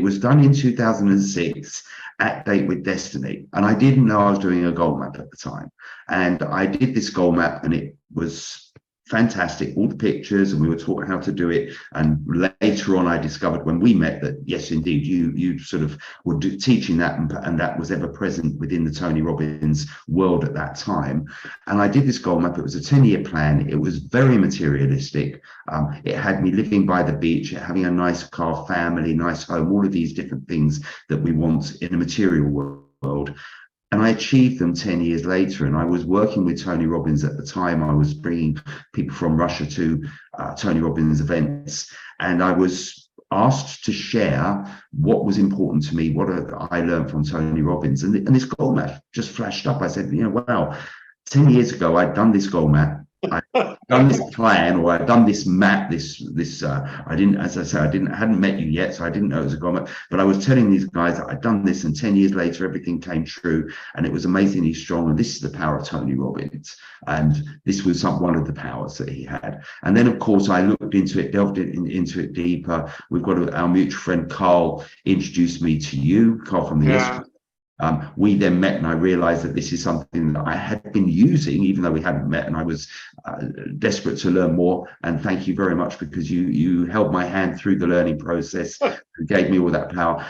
was done in 2006 at Date with Destiny. And I didn't know I was doing a goal map at the time. And I did this goal map, and it was fantastic, all the pictures, and we were taught how to do it. And later on I discovered when we met that yes, indeed, you sort of were teaching that, and that was ever present within the Tony Robbins world at that time. And I did this goal map. It was a 10-year plan. It was very materialistic. It had me living by the beach, having a nice car, family, nice home, all of these different things that we want in a material world. And I achieved them 10 years later. And I was working with Tony Robbins at the time. I was bringing people from Russia to Tony Robbins events. And I was asked to share what was important to me, what I learned from Tony Robbins. And this goal map just flashed up. I said, wow, 10 years ago, I'd done this goal map. I'd done this plan, or I'd done this map, I didn't, as I said, hadn't met you yet, so I didn't know it was a goal map, but I was telling these guys that I'd done this, and 10 years later, everything came true, and it was amazingly strong. And this is the power of Tony Robbins. And this was one of the powers that he had. And then, of course, I looked into it, delved into it deeper. We've got our mutual friend, Carl, introduced me to you, Carl from the we then met, and I realized that this is something that I had been using, even though we hadn't met, and I was desperate to learn more. And thank you very much, because you held my hand through the learning process and gave me all that power.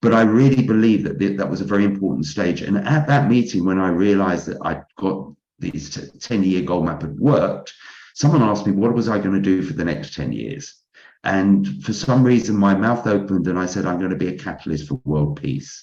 But I really believe that that was a very important stage. And at that meeting, when I realized that I got this 10-year goal map had worked, someone asked me, what was I going to do for the next 10 years? And for some reason, my mouth opened, and I said, I'm going to be a catalyst for world peace.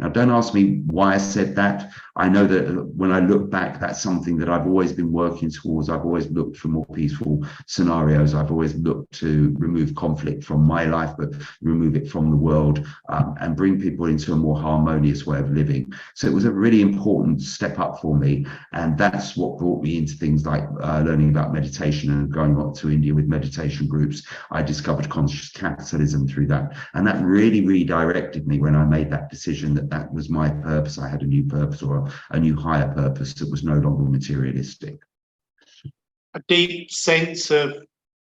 Now, don't ask me why I said that. I know that when I look back, that's something that I've always been working towards. I've always looked for more peaceful scenarios. I've always looked to remove conflict from my life, but remove it from the world, and bring people into a more harmonious way of living. So it was a really important step up for me. And that's what brought me into things like learning about meditation and going on to India with meditation groups. I discovered conscious capitalism through that. And that really redirected me when I made that decision that was my purpose. I had a new purpose, or a new higher purpose that was no longer materialistic. A deep sense of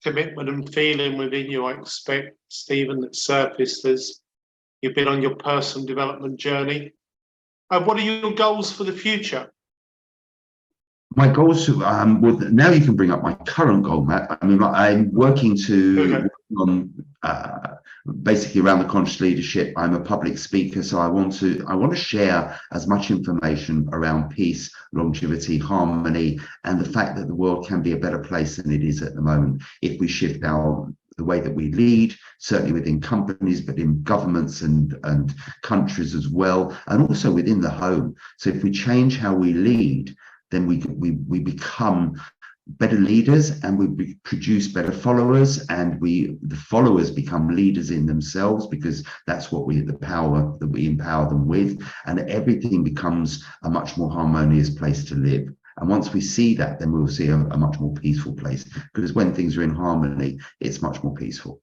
commitment and feeling within you, I expect, Stephen, that surfaced as you've been on your personal development journey. What are your goals for the future? My goals, now you can bring up my current goal map. I mean, I'm working to on basically around the conscious leadership. I'm a public speaker, so I want to share as much information around peace, longevity, harmony, and the fact that the world can be a better place than it is at the moment if we shift the way that we lead, certainly within companies, but in governments and countries as well, and also within the home. So if we change how we lead, then we become better leaders, and we produce better followers, and the followers become leaders in themselves, because that's the power that we empower them with, and everything becomes a much more harmonious place to live. And once we see that, then we'll see a much more peaceful place, because when things are in harmony, it's much more peaceful.